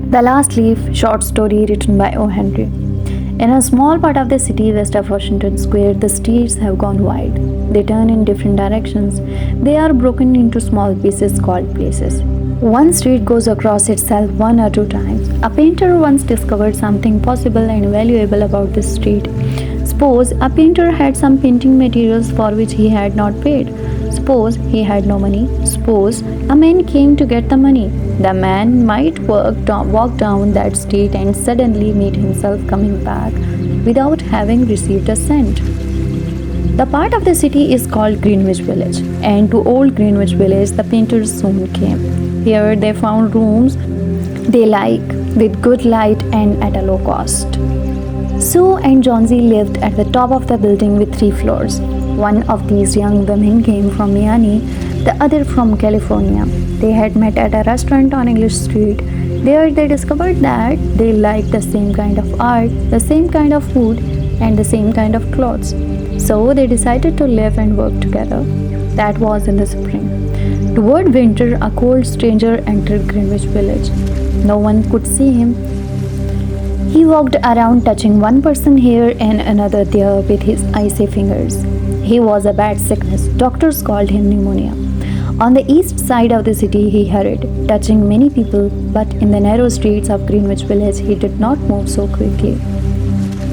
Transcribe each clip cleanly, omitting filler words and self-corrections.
The Last Leaf, short story written by O. Henry. In a small part of the city west of Washington Square, the streets have gone wide. They turn in different directions. They are broken into small pieces called places. One street goes across itself one or two times. A painter once discovered something possible and valuable about this street. Suppose a painter had some painting materials for which he had not paid. Suppose he had no money. Suppose a man came to get the money. The man might walk down that street and suddenly meet himself coming back without having received a cent. The part of the city is called Greenwich Village, and to old Greenwich Village the painters soon came. Here they found rooms they like, with good light and at a low cost. Sue and Johnsy lived at the top of the building with 3 floors. One of these young women came from Miami, the other from California. They had met at a restaurant on English Street. There they discovered that they liked the same kind of art, the same kind of food, and the same kind of clothes. So they decided to live and work together. That was in the spring. Toward winter, a cold stranger entered Greenwich Village. No one could see him. He walked around touching one person here and another there with his icy fingers. He was a bad sickness. Doctors called him pneumonia. On the east side of the city he hurried, touching many people, but in the narrow streets of Greenwich Village he did not move so quickly.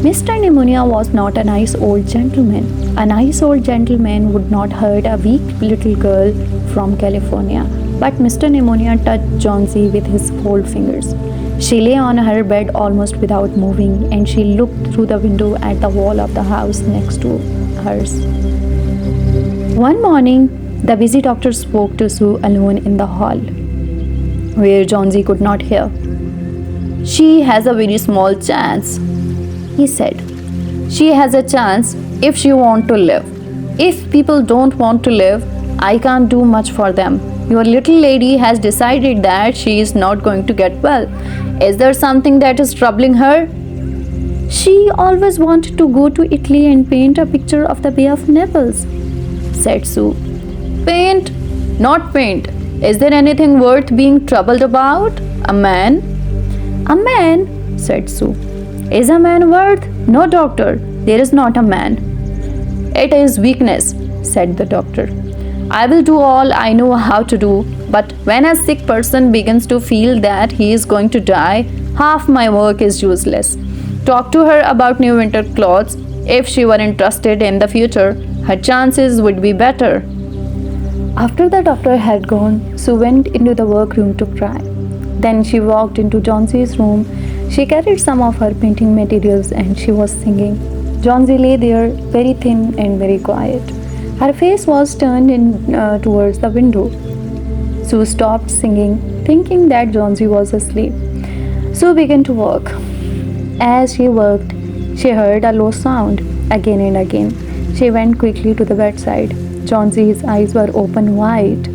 Mr. Pneumonia was not a nice old gentleman. A nice old gentleman would not hurt a weak little girl from California. But Mr. Pneumonia touched Johnsy with his cold fingers. She lay on her bed almost without moving, and she looked through the window at the wall of the house next to hers. One morning, the busy doctor spoke to Sue alone in the hall, where Johnsy could not hear. "She has a very small chance," he said. "She has a chance if she wants to live. If people don't want to live, I can't do much for them. Your little lady has decided that she is not going to get well. Is there something that is troubling her?" "She always wanted to go to Italy and paint a picture of the Bay of Naples," said Sue. "Paint? Not paint. Is there anything worth being troubled about? A man?" "A man?" said Sue. "Is a man worth? No, doctor, there is not a man." "It is weakness," said the doctor. "I will do all I know how to do, but when a sick person begins to feel that he is going to die, half my work is useless. Talk to her about new winter clothes. If she were interested in the future, her chances would be better." After the doctor had gone, Sue went into the workroom to cry. Then she walked into Johnsy's room. She carried some of her painting materials and she was singing. Johnsy lay there, very thin and very quiet. Her face was turned towards the window. Sue stopped singing, thinking that Johnsy was asleep. Sue began to work. As she worked, she heard a low sound again and again. She went quickly to the bedside. Johnsy's eyes were open wide.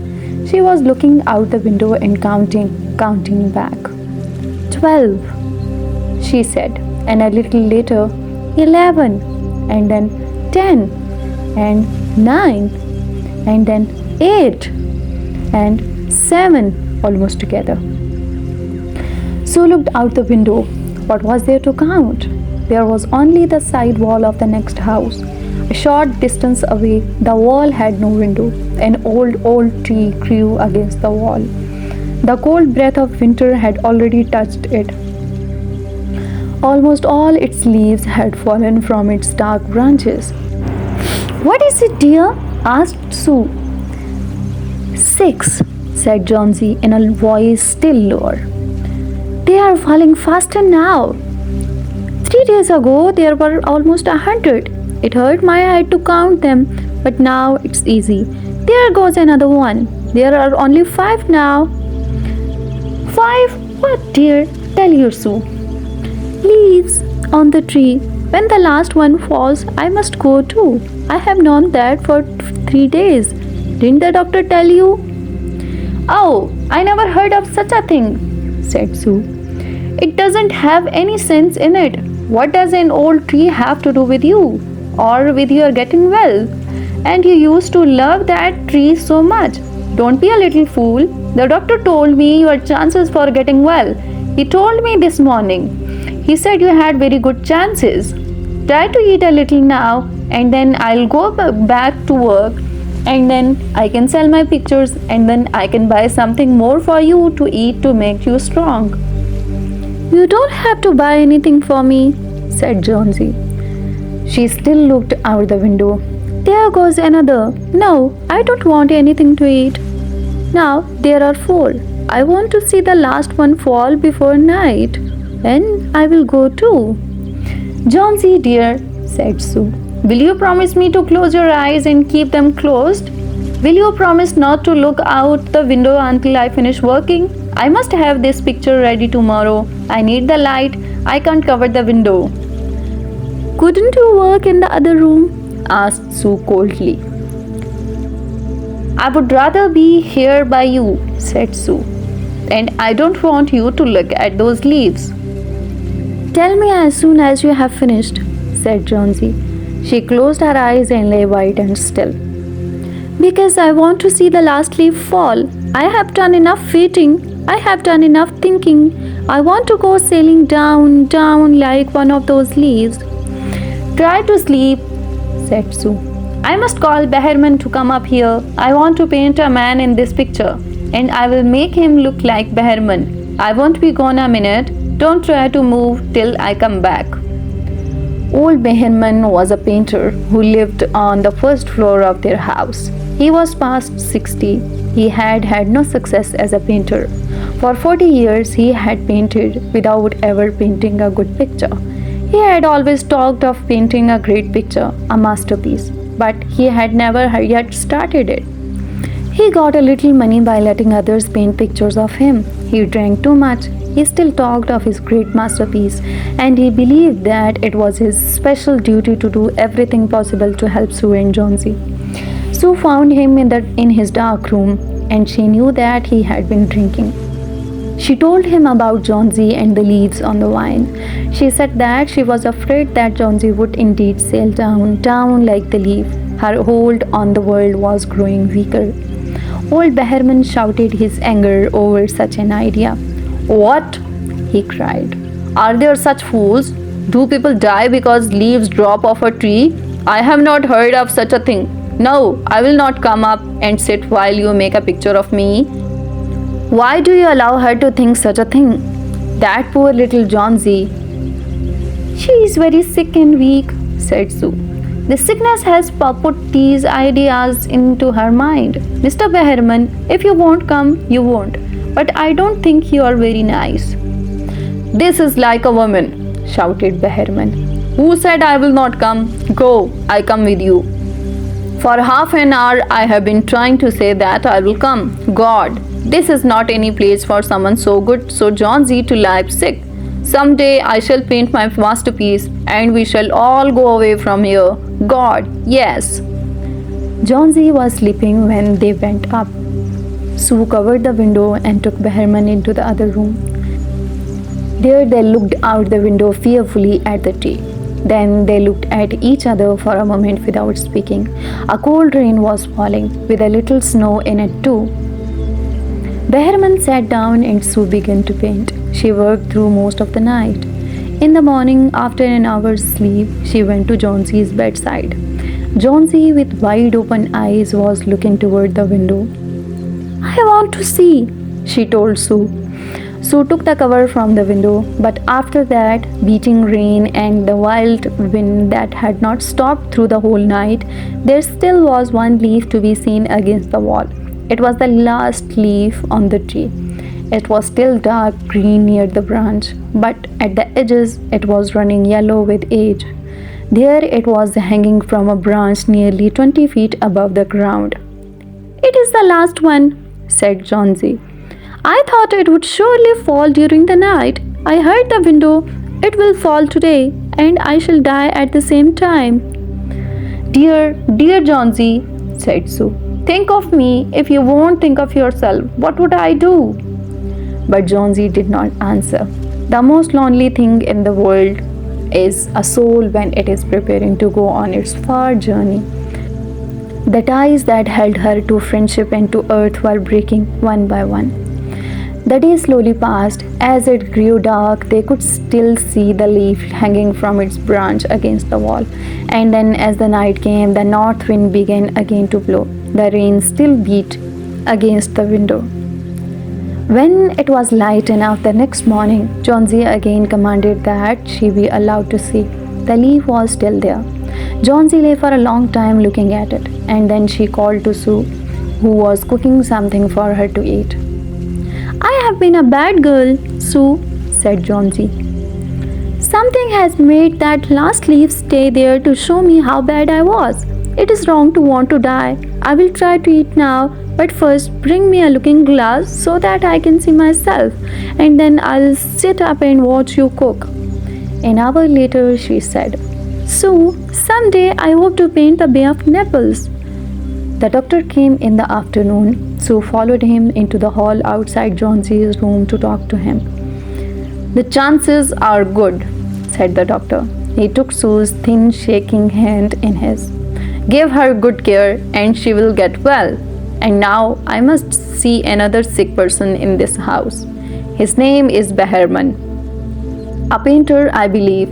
She was looking out the window and counting back. 12, she said, and a little later, 11, and then 10, and 9, and then 8, and 7, almost together. Sue looked out the window. What was there to count? There was only the side wall of the next house. A short distance away, the wall had no window. An old tree grew against the wall. The cold breath of winter had already touched it. Almost all its leaves had fallen from its dark branches. "What is it, dear?" asked Sue. 6, said Johnsy in a voice still lower. "They are falling faster now. 3 days ago there were almost 100. It hurt my head to count them, but now it's easy. There goes another one. There are only 5 now." "5? What, dear? Tell your Sue." "Leaves on the tree. When the last one falls, I must go too. I have known that for 3 days. Didn't the doctor tell you?" "Oh, I never heard of such a thing," said Sue. "It doesn't have any sense in it. What does an old tree have to do with you? Or with your getting well? And you used to love that tree so much. Don't be a little fool. The doctor told me your chances for getting well. He told me this morning. He said you had very good chances. Try to eat a little now, and then I'll go back to work, and then I can sell my pictures, and then I can buy something more for you to eat to make you strong. You don't have to buy anything for me, said Jonesy. She still looked out the window. There goes another. No, I don't want anything to eat. Now there are 4. I want to see the last one fall before night. Then I will go too. Jonesy dear, said Sue, will you promise me to close your eyes and keep them closed? Will you promise not to look out the window until I finish working? I must have this picture ready tomorrow. I need the light. I can't cover the window. Couldn't you work in the other room? Asked Sue coldly. I would rather be here by you, said Sue. And I don't want you to look at those leaves. Tell me as soon as you have finished, said Jonesy. She closed her eyes and lay white and still. Because I want to see the last leaf fall. I have done enough waiting. I have done enough thinking. I want to go sailing down, down like one of those leaves. Try to sleep, said Sue. I must call Behrman to come up here. I want to paint a man in this picture, and I will make him look like Behrman. I won't be gone a minute. Don't try to move till I come back. Old Behrman was a painter who lived on the first floor of their house. He was past 60. He had had no success as a painter. For 40 years he had painted without ever painting a good picture. He had always talked of painting a great picture, a masterpiece, but he had never yet started it. He got a little money by letting others paint pictures of him. He drank too much. He still talked of his great masterpiece, and he believed that it was his special duty to do everything possible to help Sue and Jonesy. Sue found him in his dark room, and she knew that he had been drinking. She told him about Jonesy and the leaves on the vine. She said that she was afraid that Jonesy would indeed sail down, down like the leaf. Her hold on the world was growing weaker. Old Behrman shouted his anger over such an idea. What? He cried. Are there such fools? Do people die because leaves drop off a tree? I have not heard of such a thing. No, I will not come up and sit while you make a picture of me. Why do you allow her to think such a thing? That poor little Jonesy. She is very sick and weak, said Sue. The sickness has put these ideas into her mind. Mr. Behrman, if you won't come, you won't. But I don't think you are very nice. This is like a woman, shouted Behrman. Who said I will not come? Go, I come with you. For half an hour I have been trying to say that I will come. God, this is not any place for someone so good, so Jonesy to lie sick. Someday I shall paint my masterpiece and we shall all go away from here. God, yes. Jonesy was sleeping when they went up. Sue covered the window and took Behrman into the other room. There they looked out the window fearfully at the tree. Then they looked at each other for a moment without speaking. A cold rain was falling, with a little snow in it too. Behrman sat down and Sue began to paint. She worked through most of the night. In the morning, after an hour's sleep, she went to Jonesy's bedside. Jonesy, with wide open eyes, was looking toward the window. I want to see, she told Sue. Sue took the cover from the window, but after that beating rain and the wild wind that had not stopped through the whole night, there still was one leaf to be seen against the wall. It was the last leaf on the tree. It was still dark green near the branch, but at the edges it was running yellow with age. There it was hanging from a branch nearly 20 feet above the ground. It is the last one, said Jonesy. I thought it would surely fall during the night. I heard the window. It will fall today, and I shall die at the same time. Dear, dear Jonesy, said Sue, think of me. If you won't think of yourself, what would I do? But Jonesy did not answer. The most lonely thing in the world is a soul when it is preparing to go on its far journey. The ties that held her to friendship and to earth were breaking one by one. The day slowly passed. As it grew dark, they could still see the leaf hanging from its branch against the wall. And then, as the night came, the north wind began again to blow. The rain still beat against the window. When it was light enough the next morning, Johnsy again commanded that she be allowed to see. The leaf was still there. Johnsy lay for a long time looking at it, and then she called to Sue, who was cooking something for her to eat. I have been a bad girl, Sue, said Johnsy. Something has made that last leaf stay there to show me how bad I was. It is wrong to want to die. I will try to eat now, but first bring me a looking glass so that I can see myself, and then I'll sit up and watch you cook. An hour later, she said, Sue, someday I hope to paint the Bay of Naples. The doctor came in the afternoon. Sue followed him into the hall outside Johnsy's room to talk to him. The chances are good, said the doctor. He took Sue's thin, shaking hand in his. Give her good care and she will get well. And now I must see another sick person in this house. His name is Behrman. A painter, I believe.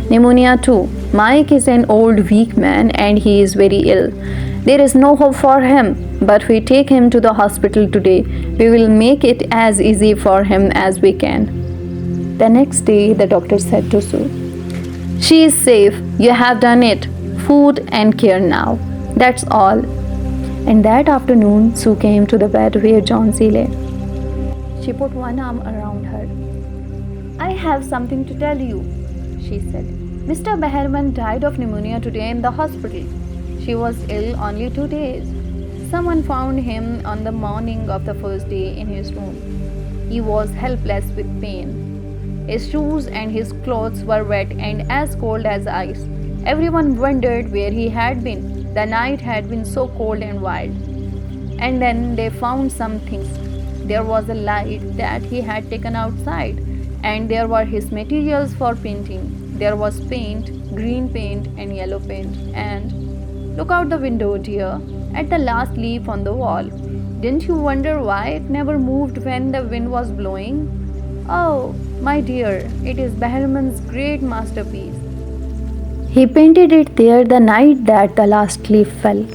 Pneumonia too. Mike is an old, weak man and he is very ill. There is no hope for him, but we take him to the hospital today. We will make it as easy for him as we can. The next day, the doctor said to Sue, She is safe. You have done it. Food and care now. That's all. And that afternoon, Sue came to the bed where Johnsy lay. She put one arm around her. I have something to tell you, she said. Mr. Behrman died of pneumonia today in the hospital. She was ill only 2 days. Someone found him on the morning of the first day in his room. He was helpless with pain. His shoes and his clothes were wet and as cold as ice. Everyone wondered where he had been. The night had been so cold and wild. And then they found some things. There was a light that he had taken outside, and there were his materials for painting. There was paint, green paint and yellow paint, and look out the window, dear, at the last leaf on the wall. Didn't you wonder why it never moved when the wind was blowing? Oh, my dear, it is Behrman's great masterpiece. He painted it there the night that the last leaf fell.